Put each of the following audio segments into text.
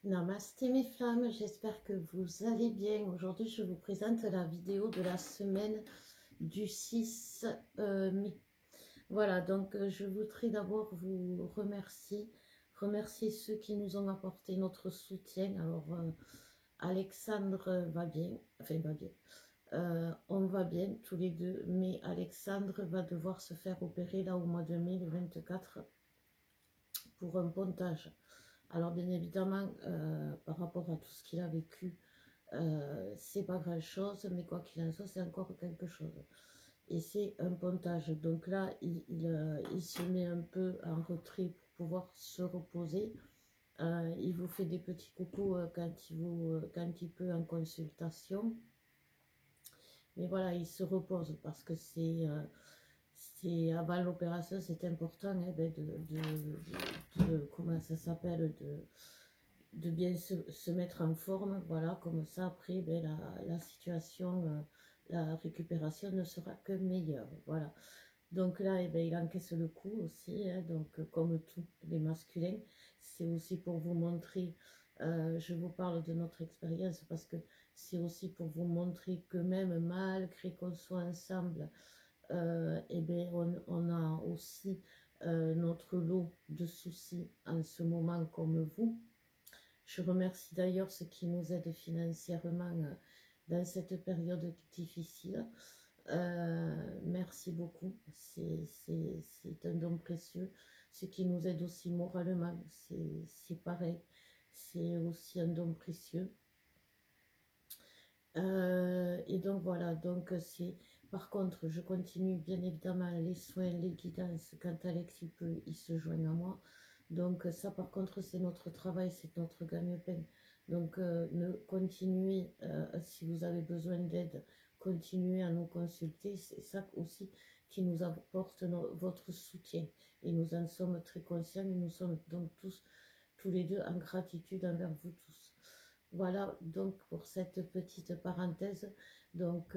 Namasté mes flammes, j'espère que vous allez bien. Aujourd'hui, je vous présente la vidéo de la semaine du 6 mai. Voilà, donc je voudrais d'abord vous remercier ceux qui nous ont apporté notre soutien. Alors, Alexandre va bien, enfin va bien. On va bien tous les deux, mais Alexandre va devoir se faire opérer là au mois de mai, le 24, pour un pontage. Alors bien évidemment, par rapport à tout ce qu'il a vécu, c'est pas grand chose, mais quoi qu'il en soit, c'est encore quelque chose. Et c'est un pontage. Donc là, il se met un peu en retrait pour pouvoir se reposer. Il vous fait des petits coucous quand il peut en consultation. Mais voilà, il se repose parce que c'est avant l'opération, c'est important hein, comment ça s'appelle, de bien se mettre en forme, voilà, comme ça après ben, la situation, la récupération ne sera que meilleure, voilà. Donc là, eh ben, il encaisse le coup aussi, hein, donc comme tous les masculins, c'est aussi pour vous montrer, je vous parle de notre expérience parce que c'est aussi pour vous montrer que même malgré qu'on soit ensemble, eh ben, on a aussi notre lot de soucis en ce moment comme vous. Je remercie d'ailleurs ceux qui nous aident financièrement dans cette période difficile. Merci beaucoup, c'est un don précieux. Ceux qui nous aident aussi moralement, c'est pareil, c'est aussi un don précieux. Et donc voilà, donc c'est... Par contre, je continue bien évidemment les soins, les guidances. Quand Alex il peut, il se joint à moi. Donc ça par contre c'est notre travail, c'est notre gagne-pain. Donc continuez, si vous avez besoin d'aide, continuez à nous consulter. C'est ça aussi qui nous apporte votre soutien. Et nous en sommes très conscients et nous sommes donc tous les deux en gratitude envers vous tous. Voilà donc pour cette petite parenthèse. Donc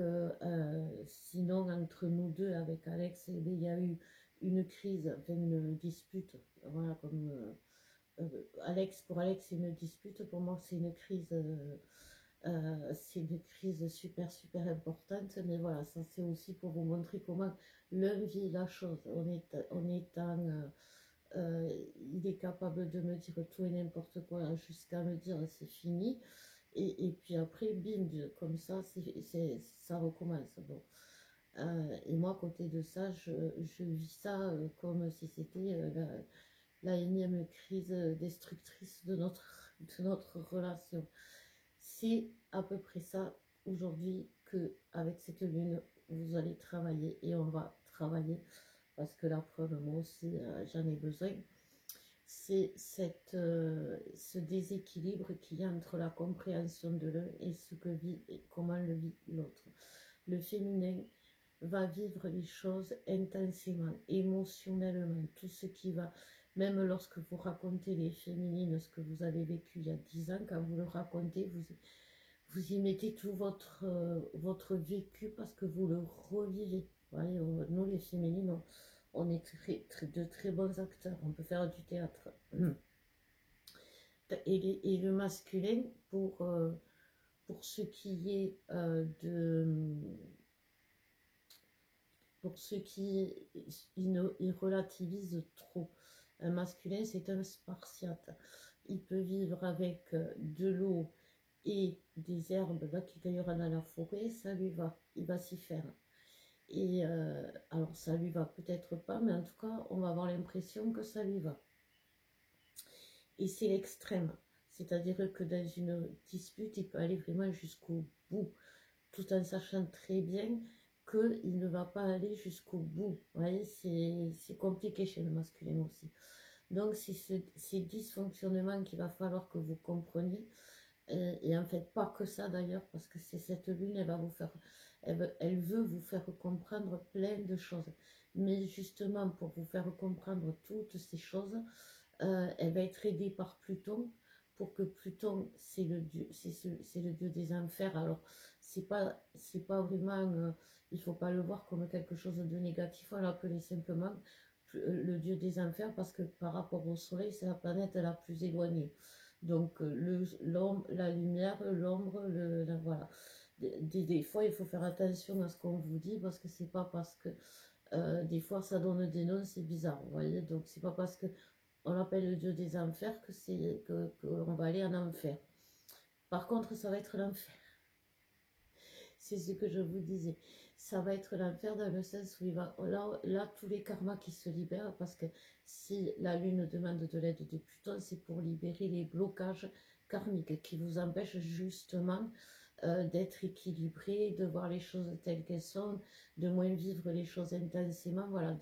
sinon entre nous deux avec Alex, il y a eu une crise, enfin une dispute. Voilà comme pour Alex c'est une dispute, pour moi c'est une crise super super importante. Mais voilà, ça c'est aussi pour vous montrer comment l'un vit la chose. Il est capable de me dire tout et n'importe quoi jusqu'à me dire c'est fini. Et puis après, bim, comme ça, ça recommence. Bon. Et moi, à côté de ça, je vis ça comme si c'était la énième crise destructrice de notre relation. C'est à peu près ça aujourd'hui que avec cette lune, vous allez travailler et on va travailler parce que la preuve, moi aussi, j'en ai besoin. C'est ce déséquilibre qu'il y a entre la compréhension de l'un et ce que vit et comment le vit l'autre. Le féminin va vivre les choses intensément, émotionnellement, tout ce qui va, même lorsque vous racontez les féminines, ce que vous avez vécu il y a 10 ans, quand vous le racontez, vous y mettez tout votre vécu parce que vous le revivez. Voyez, nous les féminines, on est de très bons acteurs, on peut faire du théâtre. Et le masculin, pour ce qui est pour ce qui il relativise trop. Un masculin, c'est un spartiate. Il peut vivre avec de l'eau et des herbes là qui cueillera dans la forêt, ça lui va, il va s'y faire. Et alors ça lui va peut-être pas, mais en tout cas, on va avoir l'impression que ça lui va. Et c'est l'extrême. C'est-à-dire que dans une dispute, il peut aller vraiment jusqu'au bout, tout en sachant très bien qu'il ne va pas aller jusqu'au bout. Vous voyez, c'est compliqué chez le masculin aussi. Donc, c'est ces dysfonctionnements qu'il va falloir que vous compreniez. Et en fait, pas que ça d'ailleurs, parce que c'est cette lune, elle va vous faire, elle veut vous faire comprendre plein de choses. Mais justement, pour vous faire comprendre toutes ces choses, elle va être aidée par Pluton, pour que Pluton, c'est le dieu, c'est le dieu des enfers. Alors, c'est pas vraiment, il faut pas le voir comme quelque chose de négatif, on l'appelait simplement le dieu des enfers, parce que par rapport au soleil, c'est la planète la plus éloignée. Donc, la lumière, l'ombre, voilà. Des fois, il faut faire attention à ce qu'on vous dit parce que c'est pas parce que des fois ça donne des noms, c'est bizarre, vous voyez. Donc, c'est pas parce que on appelle le dieu des enfers qu'on va aller en enfer. Par contre, ça va être l'enfer. C'est ce que je vous disais. Ça va être l'enfer dans le sens où il va. Là, tous les karmas qui se libèrent, parce que si la lune demande de l'aide de Pluton, c'est pour libérer les blocages karmiques qui vous empêchent justement d'être équilibré, de voir les choses telles qu'elles sont, de moins vivre les choses intensément, voilà,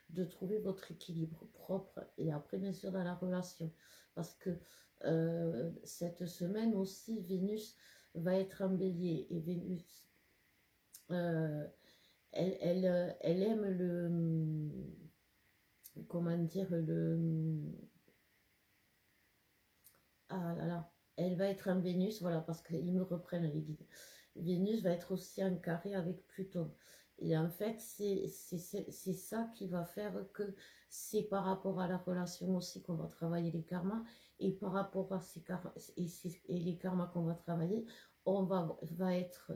de trouver votre équilibre propre. Et après, bien sûr, dans la relation. Parce que cette semaine aussi, Vénus va être en bélier. Et Vénus, euh, elle aime comment dire, ah là là, elle va être en Vénus, voilà, parce qu'ils me reprennent les guides. Vénus va être aussi en carré avec Pluton. Et en fait, c'est ça qui va faire que c'est par rapport à la relation aussi qu'on va travailler les karmas. Et par rapport à ces karmas, et les karmas qu'on va travailler, on va être,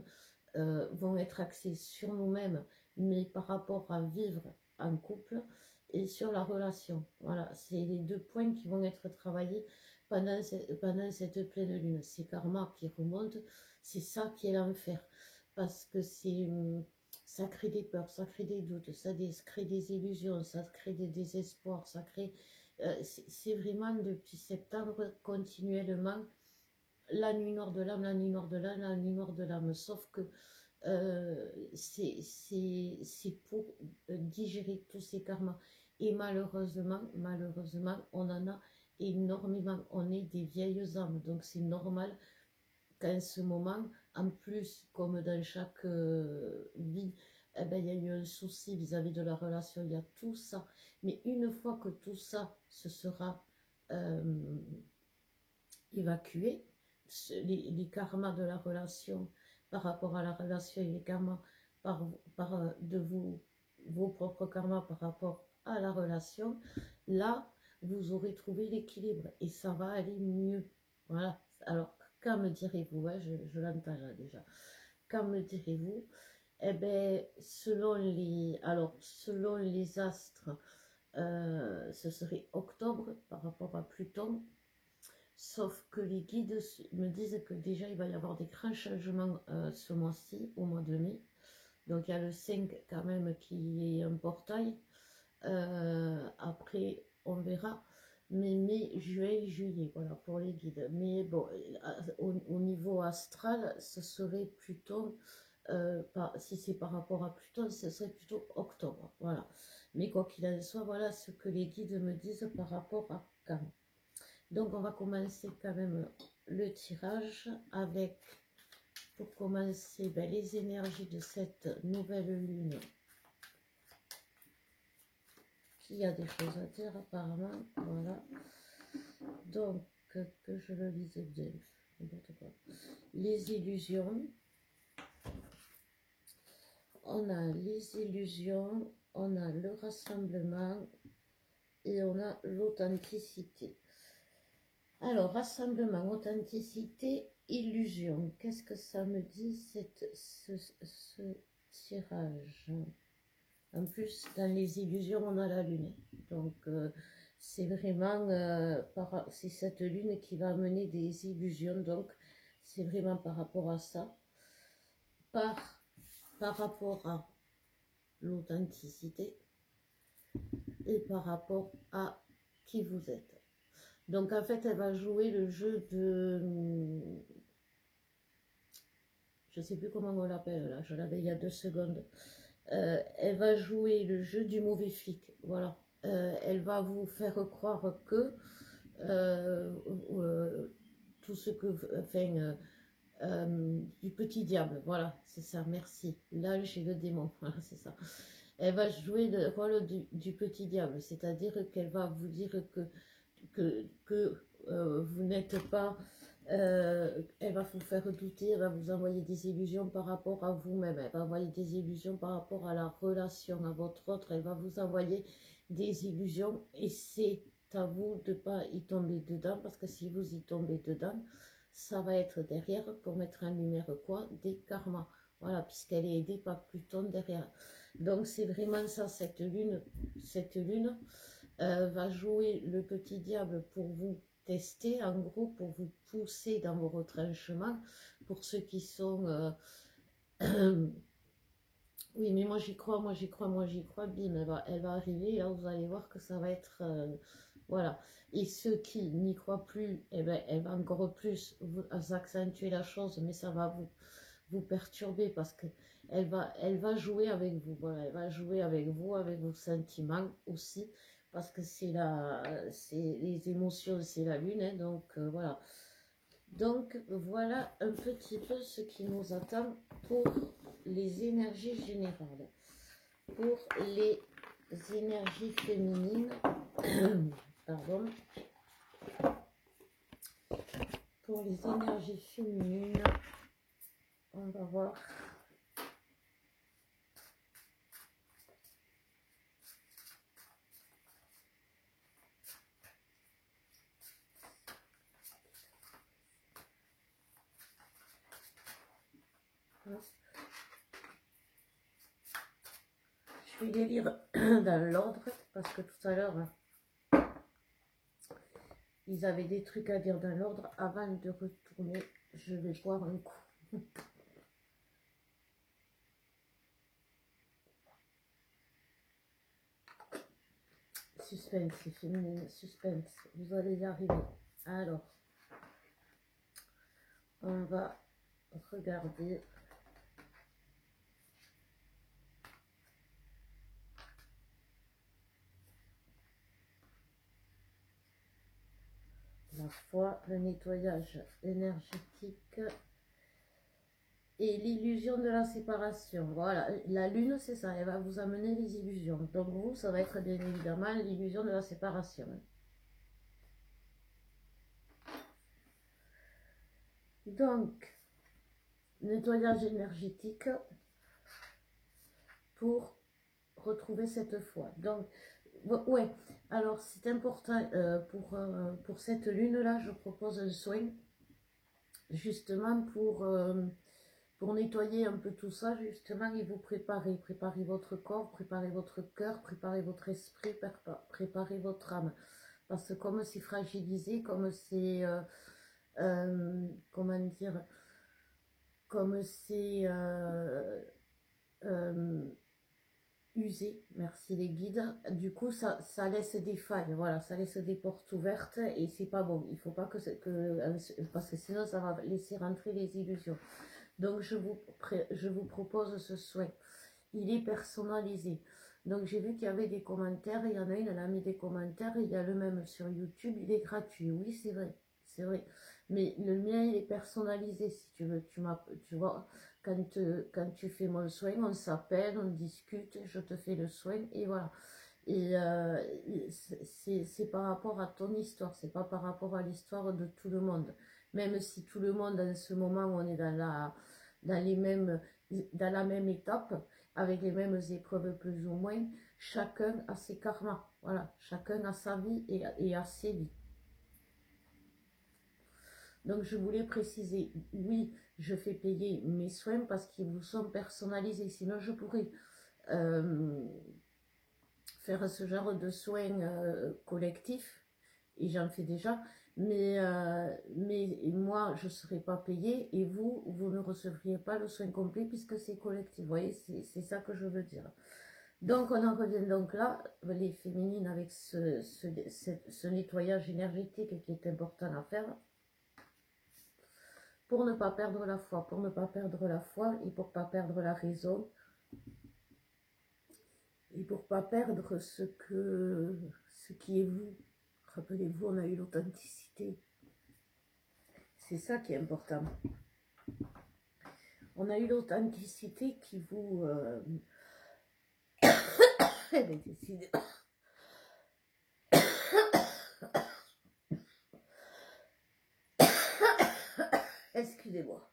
vont être axés sur nous-mêmes, mais par rapport à vivre en couple et sur la relation. Voilà, c'est les deux points qui vont être travaillés pendant cette pleine lune. Ces karmas qui remontent, c'est ça qui est l'enfer. Parce que ça crée des peurs, ça crée des doutes, ça crée des illusions, ça crée des désespoirs, ça crée... c'est vraiment depuis septembre continuellement la nuit noire de l'âme, la nuit noire de l'âme, la nuit noire de l'âme. Sauf que c'est pour digérer tous ces karmas. Et malheureusement, on en a énormément. On est des vieilles âmes, donc c'est normal qu'en ce moment, en plus, comme dans chaque vie, eh ben, il y a eu un souci vis-à-vis de la relation, il y a tout ça. Mais une fois que tout ça se sera évacué, les karmas de la relation par rapport à la relation et les karmas de vos propres karmas par rapport à la relation, là, vous aurez trouvé l'équilibre et ça va aller mieux. Voilà. Alors, quand me direz-vous, hein, je l'entends là déjà, quand me direz-vous, eh bien, selon les astres, ce serait octobre par rapport à Pluton. Sauf que les guides me disent que déjà il va y avoir des grands changements ce mois-ci, au mois de mai. Donc il y a le 5 quand même qui est un portail. Après, on verra. Mais mai, juin, juillet, voilà pour les guides. Mais bon, au niveau astral, ce serait plutôt, si c'est par rapport à Pluton, ce serait plutôt octobre. Voilà. Mais quoi qu'il en soit, voilà ce que les guides me disent par rapport à quand. Donc on va commencer quand même le tirage avec, pour commencer, les énergies de cette nouvelle lune qui a des choses à dire apparemment. Voilà. Donc que je le lise bien. Les illusions. On a les illusions, on a le rassemblement et on a l'authenticité. Alors, rassemblement, authenticité, illusion. Qu'est-ce que ça me dit, ce tirage? En plus, dans les illusions, on a la lune. Donc, c'est vraiment c'est cette lune qui va amener des illusions. Donc, c'est vraiment par rapport à ça. Par rapport à l'authenticité et par rapport à qui vous êtes. Donc en fait, elle va jouer le jeu de... Je ne sais plus comment on l'appelle là, je l'avais il y a 2 secondes. Elle va jouer le jeu du mauvais flic, voilà. Elle va vous faire croire que tout ce que... Enfin, du petit diable, voilà, c'est ça, merci. Là, j'ai le démon, voilà, c'est ça. Elle va jouer le rôle du petit diable, c'est-à-dire qu'elle va vous dire que vous n'êtes pas... elle va vous faire douter, elle va vous envoyer des illusions par rapport à vous-même, elle va envoyer des illusions par rapport à la relation, à votre autre, elle va vous envoyer des illusions et c'est à vous de ne pas y tomber dedans, parce que si vous y tombez dedans, ça va être derrière, pour mettre en lumière quoi, des karmas. Voilà, puisqu'elle est aidée par Pluton derrière. Donc c'est vraiment ça, cette lune va jouer le petit diable pour vous tester, en gros, pour vous pousser dans vos retranchements, pour ceux qui sont... oui, mais moi j'y crois, moi j'y crois, moi j'y crois, bim, elle va arriver, là vous allez voir que ça va être... voilà. Et ceux qui n'y croient plus, eh ben, elle va encore plus vous accentuer la chose, mais ça va vous perturber parce que elle va jouer avec vous, voilà, elle va jouer avec vos sentiments aussi, parce que c'est les émotions, c'est la lune, hein, donc voilà. Donc voilà un petit peu ce qui nous attend pour les énergies générales. Pour les énergies féminines, pardon, pour les énergies féminines, on va voir. Je vais les lire dans l'ordre parce que tout à l'heure, ils avaient des trucs à dire dans l'ordre. Avant de retourner, je vais boire un coup. Suspense, c'est féminin, suspense. Vous allez y arriver. Alors, on va regarder. La foi, le nettoyage énergétique et l'illusion de la séparation. Voilà, la lune, c'est ça, elle va vous amener les illusions. Donc vous, ça va être bien évidemment l'illusion de la séparation. Donc, nettoyage énergétique pour retrouver cette foi. Donc, ouais, alors c'est important pour cette lune-là, je propose un soin, justement pour nettoyer un peu tout ça, justement, et vous préparer votre corps, préparer votre cœur, préparer votre esprit, préparer votre âme. Parce que comme c'est fragilisé, comme c'est, comment dire, comme c'est usé, merci les guides, du coup ça laisse des failles, voilà, ça laisse des portes ouvertes et c'est pas bon, il faut pas parce que sinon ça va laisser rentrer les illusions. Donc je vous propose ce soin, il est personnalisé. Donc j'ai vu qu'il y avait des commentaires, il y en a une, elle a mis des commentaires, il y a le même sur YouTube, il est gratuit, oui c'est vrai, c'est vrai. Mais le mien il est personnalisé si tu veux, tu vois, quand tu fais mon soin, on s'appelle, on discute, je te fais le soin et voilà. Et c'est par rapport à ton histoire, c'est pas par rapport à l'histoire de tout le monde. Même si tout le monde en ce moment on est dans la même étape, avec les mêmes épreuves plus ou moins, chacun a ses karmas. Voilà, chacun a sa vie et a ses vies. Donc je voulais préciser, oui, je fais payer mes soins parce qu'ils vous sont personnalisés. Sinon je pourrais faire ce genre de soins collectifs, et j'en fais déjà, mais moi je ne serai pas payée et vous ne recevriez pas le soin complet puisque c'est collectif. Vous voyez, c'est ça que je veux dire. Donc on en revient donc là, les féminines, avec ce nettoyage énergétique qui est important à faire pour ne pas perdre la foi, et pour ne pas perdre la raison, et pour ne pas perdre ce qui est vous. Rappelez-vous, on a eu l'authenticité. C'est ça qui est important. On a eu l'authenticité qui vous... Excusez-moi.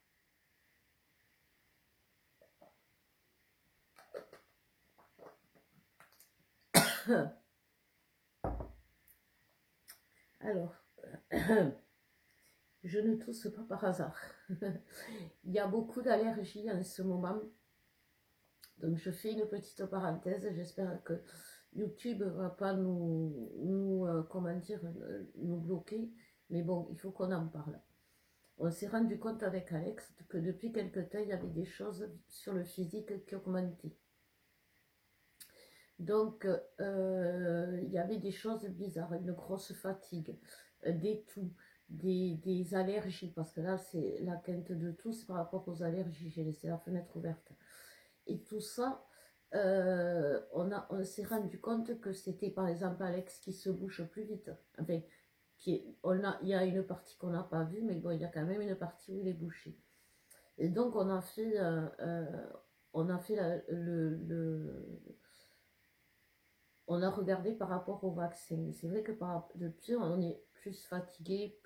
Alors, je ne tousse pas par hasard. Il y a beaucoup d'allergies en ce moment. Donc je fais une petite parenthèse. J'espère que YouTube ne va pas comment dire, nous bloquer. Mais bon, il faut qu'on en parle. On s'est rendu compte avec Alex que depuis quelque temps, il y avait des choses sur le physique qui augmentaient. Donc, il y avait des choses bizarres, une grosse fatigue, des toux, des allergies, parce que là, c'est la quinte de tout, c'est par rapport aux allergies, j'ai laissé la fenêtre ouverte. Et tout ça, on s'est rendu compte que c'était par exemple Alex qui se bouche plus vite. Enfin, il y a une partie qu'on n'a pas vue, mais bon, il y a quand même une partie où il est bouché. Et donc, on a fait on a regardé par rapport au vaccin. C'est vrai que depuis, on est plus fatigué,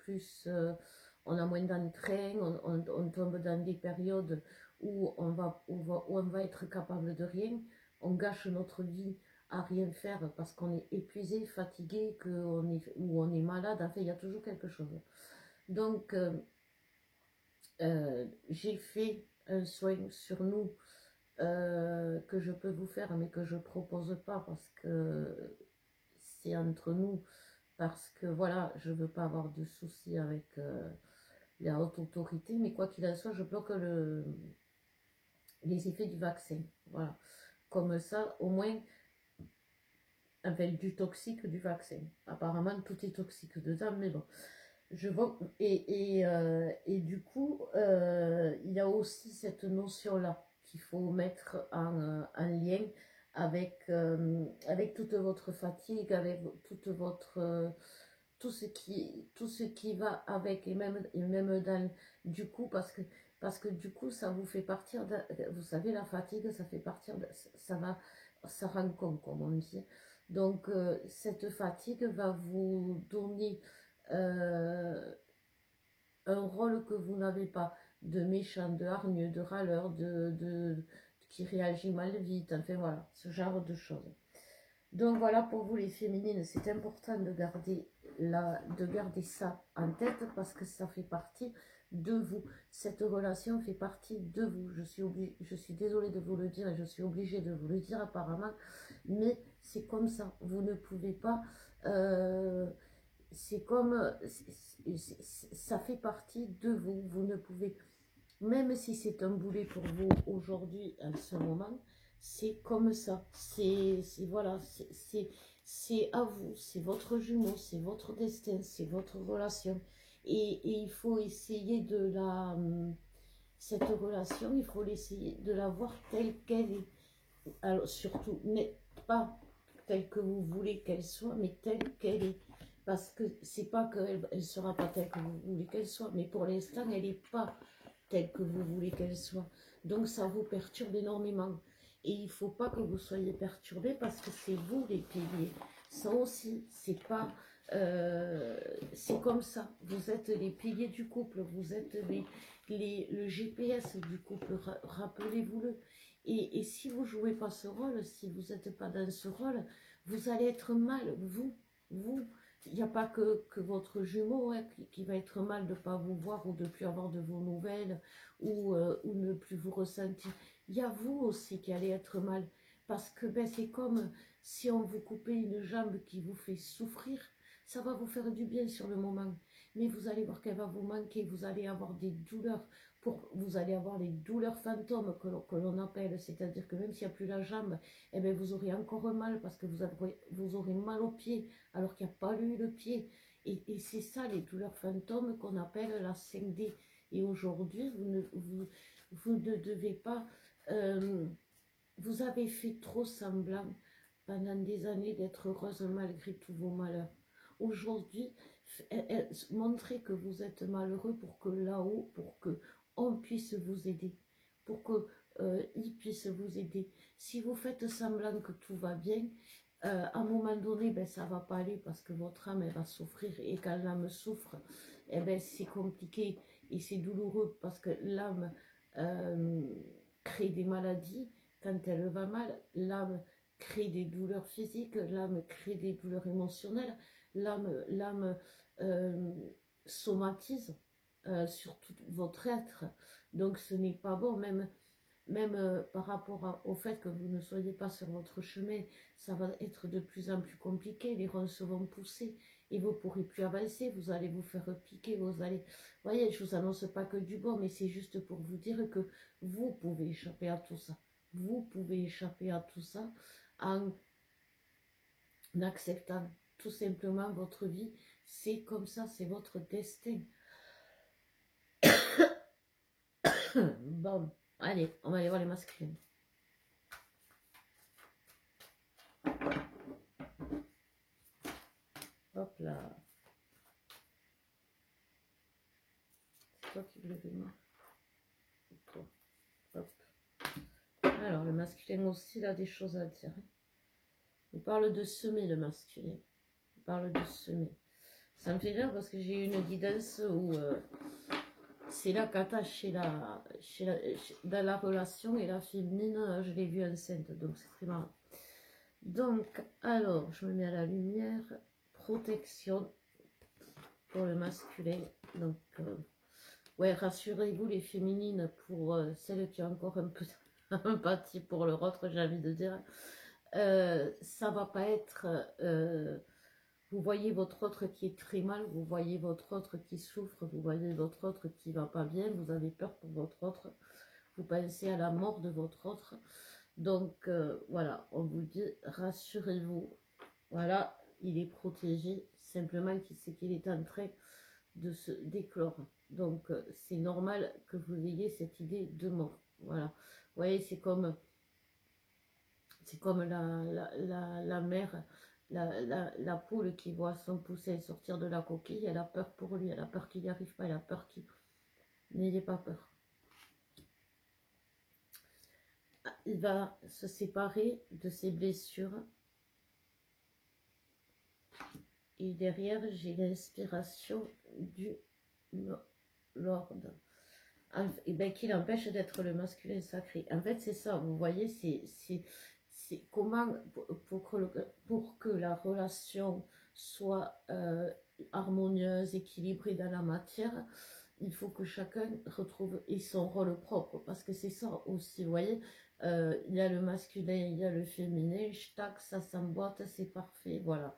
on a moins d'entrain, on tombe dans des périodes où on va être capable de rien. On gâche notre vie à rien faire parce qu'on est épuisé, fatigué, ou on est malade. Enfin, il y a toujours quelque chose. Donc, j'ai fait un soin sur nous que je peux vous faire, mais que je propose pas parce que c'est entre nous, parce que voilà, je veux pas avoir de soucis avec la haute autorité, mais quoi qu'il en soit, je bloque les effets du vaccin. Voilà. Comme ça, au moins, avec du toxique du vaccin. Apparemment, tout est toxique dedans, mais bon. Je vois, et du coup, il y a aussi cette notion-là qu'il faut mettre en lien avec toute votre fatigue, avec toute votre, tout ce qui va avec, et même dans, du coup, parce que du coup, ça vous fait partir, vous savez, la fatigue, ça fait partir, ça rend con, comme on dit. Donc, cette fatigue va vous donner euh, un rôle que vous n'avez pas, de méchant, de hargneux, de râleur, qui réagit mal vite, enfin voilà, ce genre de choses. Donc voilà, pour vous les féminines, c'est important de garder ça en tête parce que ça fait partie de vous. Cette relation fait partie de vous. Je suis désolée de vous le dire et je suis obligée de vous le dire apparemment, mais c'est comme ça. Vous ne pouvez pas... c'est comme... ça fait partie de vous. Vous ne pouvez... Même si c'est un boulet pour vous aujourd'hui, en ce moment, c'est comme ça. Voilà, c'est à vous, c'est votre jumeau, c'est votre destin, c'est votre relation. Et il faut essayer cette relation, il faut essayer de la voir telle qu'elle est. Alors surtout, mais pas telle que vous voulez qu'elle soit, mais telle qu'elle est. Parce que c'est pas qu'elle ne sera pas telle que vous voulez qu'elle soit, mais pour l'instant, elle n'est pas telle que vous voulez qu'elle soit. Donc ça vous perturbe énormément. Et il ne faut pas que vous soyez perturbé parce que c'est vous les piliers. Ça aussi, c'est pas... c'est comme ça. Vous êtes les piliers du couple. Vous êtes le GPS du couple. Rappelez-vous-le. Et si vous ne jouez pas ce rôle, si vous n'êtes pas dans ce rôle, vous allez être mal. Vous. Il n'y a pas que votre jumeau qui va être mal de ne pas vous voir ou de ne plus avoir de vos nouvelles ou ne plus vous ressentir. Il y a vous aussi qui allez être mal. Parce que ben, c'est comme si on vous coupait une jambe qui vous fait souffrir. Ça va vous faire du bien sur le moment. Mais vous allez voir qu'elle va vous manquer. Vous allez avoir des douleurs. Vous allez avoir les douleurs fantômes que l'on appelle. C'est-à-dire que même s'il n'y a plus la jambe, eh bien, vous aurez encore mal parce que vous aurez mal au pied alors qu'il n'y a pas eu le pied. Et c'est ça les douleurs fantômes qu'on appelle la 5D. Et aujourd'hui, vous ne devez pas... vous avez fait trop semblant pendant des années d'être heureuse malgré tous vos malheurs. Aujourd'hui, montrez que vous êtes malheureux pour que là-haut, pour que on puisse vous aider, pour que il puisse vous aider. Si vous faites semblant que tout va bien, à un moment donné, ben, ça ne va pas aller parce que votre âme elle va souffrir et quand l'âme souffre, eh ben, c'est compliqué et c'est douloureux parce que l'âme crée des maladies. Quand elle va mal, l'âme crée des douleurs physiques, l'âme crée des douleurs émotionnelles, l'âme euh, somatise sur tout votre être. Donc ce n'est pas bon, même par rapport au fait que vous ne soyez pas sur votre chemin, ça va être de plus en plus compliqué, les ronces vont pousser et vous ne pourrez plus avancer, vous allez vous faire piquer, vous allez... Vous voyez, je ne vous annonce pas que du bon, mais c'est juste pour vous dire que vous pouvez échapper à tout ça. Vous pouvez échapper à tout ça en acceptant tout simplement votre vie. C'est comme ça, c'est votre destin. Bon, allez, on va aller voir les masculins. Hop là. C'est toi qui le fais, moi. Toi. Hop. Alors, le masculin aussi, il a des choses à dire. Il parle de semer, le masculin. Il parle de semer. Ça me fait rire parce que j'ai eu une guidance où c'est la cata dans la relation et la féminine, je l'ai vue enceinte. Donc, c'est très marrant. Donc, alors, je me mets à la lumière. Protection pour le masculin. Donc, ouais, rassurez-vous les féminines pour celles qui ont encore un peu d'empathie pour leur autre, j'ai envie de dire. Ça va pas être... vous voyez votre autre qui est très mal, vous voyez votre autre qui souffre, vous voyez votre autre qui va pas bien, vous avez peur pour votre autre, vous pensez à la mort de votre autre. Donc, voilà, on vous dit, rassurez-vous. Voilà, il est protégé, simplement qu'il sait qu'il est en train de se déclore. Donc, c'est normal que vous ayez cette idée de mort. Voilà. Vous voyez, c'est comme la mère, la poule qui voit son poussin sortir de la coquille. Elle a peur pour lui, elle a peur qu'il n'y arrive pas, elle a peur qu'il... N'ayez pas peur. Il va se séparer de ses blessures. Et derrière, j'ai l'inspiration du Lord. Et ben, qui l'empêche d'être le masculin sacré. En fait, c'est ça, vous voyez, c'est comment, pour que la relation soit harmonieuse, équilibrée dans la matière, il faut que chacun retrouve son rôle propre, parce que c'est ça aussi, vous voyez, il y a le masculin, il y a le féminin, tac, ça s'emboîte, c'est parfait, voilà.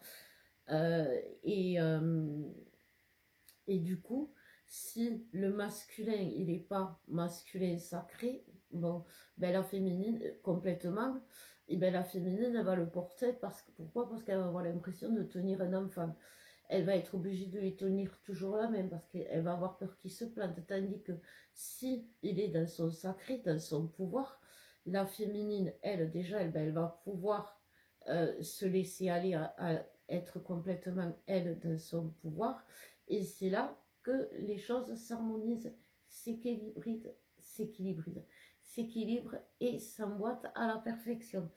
Et du coup, si le masculin, il n'est pas masculin sacré, bon, ben la féminine, complètement, et ben la féminine, elle va le porter, pourquoi? Parce qu'elle va avoir l'impression de tenir un enfant. Elle va être obligée de les tenir toujours la même, parce qu'elle va avoir peur qu'il se plante, tandis que si il est dans son sacré, dans son pouvoir, la féminine, elle, déjà, elle va pouvoir se laisser aller à être complètement, elle, dans son pouvoir, et c'est là que les choses s'harmonisent, s'équilibrent et s'emboîtent à la perfection.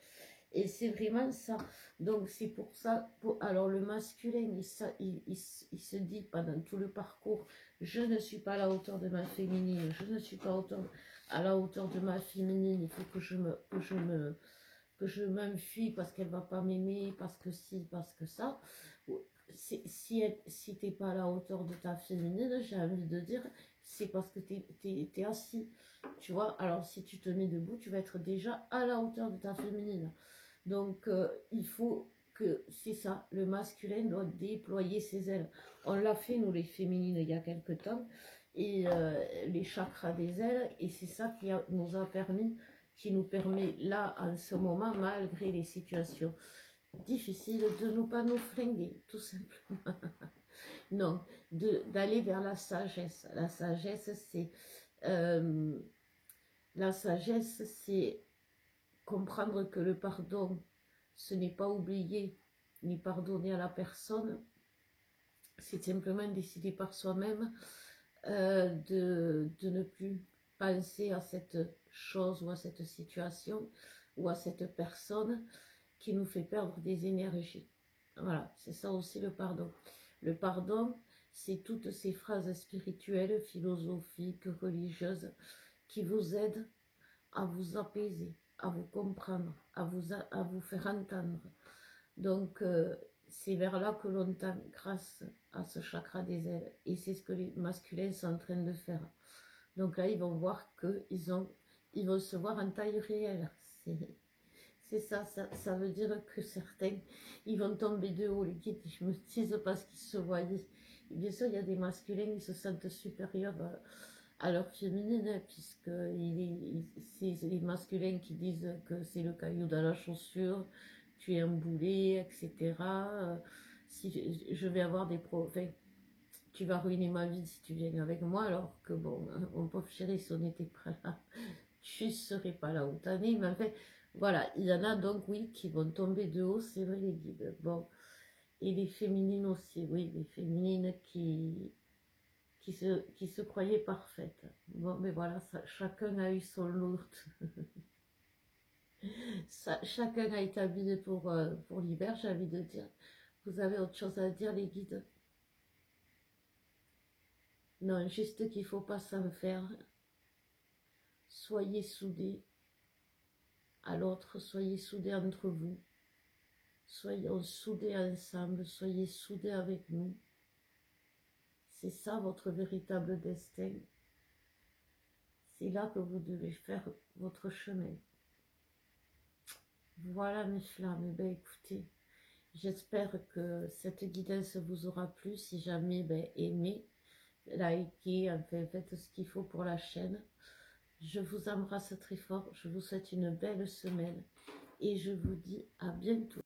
Et c'est vraiment ça. Donc c'est pour ça, alors le masculin, il se dit pendant tout le parcours, je ne suis pas à la hauteur de ma féminine, je ne suis pas à la hauteur de ma féminine, il faut que je m'enfuis parce qu'elle va pas m'aimer, parce que si, parce que ça. Si t'es pas à la hauteur de ta féminine, j'ai envie de dire, c'est parce que t'es assis, tu vois. Alors si tu te mets debout, tu vas être déjà à la hauteur de ta féminine. Donc il faut que, c'est ça, le masculin doit déployer ses ailes. On l'a fait, nous les féminines, il y a quelque temps, et les chakras des ailes, et c'est ça nous a permis, qui nous permet là, en ce moment, malgré les situations difficiles, de ne pas nous flinguer, tout simplement. Non, d'aller vers la sagesse. La sagesse, c'est comprendre que le pardon, ce n'est pas oublier ni pardonner à la personne, c'est simplement décider par soi-même de ne plus penser à cette chose ou à cette situation ou à cette personne qui nous fait perdre des énergies. Voilà, c'est ça aussi le pardon. Le pardon, c'est toutes ces phrases spirituelles, philosophiques, religieuses, qui vous aident à vous apaiser, à vous comprendre, à vous faire entendre. Donc, c'est vers là que l'on tend grâce à ce chakra des ailes. Et c'est ce que les masculins sont en train de faire. Donc là, ils vont voir ils vont se voir en taille réelle. C'est ça veut dire que certains, ils vont tomber de haut, les guides, je me disent parce qu'ils se voyaient. Et bien sûr, il y a des masculins qui se sentent supérieurs à leur féminine, hein, puisque c'est les masculins qui disent que c'est le caillou dans la chaussure, tu es un boulet, etc. Si je vais avoir des enfin, tu vas ruiner ma vie si tu viens avec moi, alors que bon, mon pauvre chéri, si on n'était pas là, tu serais pas là où t'en es. Mais enfin, voilà, il y en a donc, oui, qui vont tomber de haut, c'est vrai, les guides. Bon, et les féminines aussi, oui, les féminines qui se croyaient parfaites. Bon, mais voilà, chacun a eu son lot. Chacun a été habillé pour l'hiver, j'ai envie de dire. Vous avez autre chose à dire, les guides? Non, juste qu'il ne faut pas s'en faire. Soyez soudés à l'autre, soyez soudés entre vous. Soyons soudés ensemble, soyez soudés avec nous. C'est ça votre véritable destin. C'est là que vous devez faire votre chemin. Voilà mes flammes, ben écoutez, j'espère que cette guidance vous aura plu. Si jamais, ben, aimez, likez, enfin faites ce qu'il faut pour la chaîne. Je vous embrasse très fort, je vous souhaite une belle semaine et je vous dis à bientôt.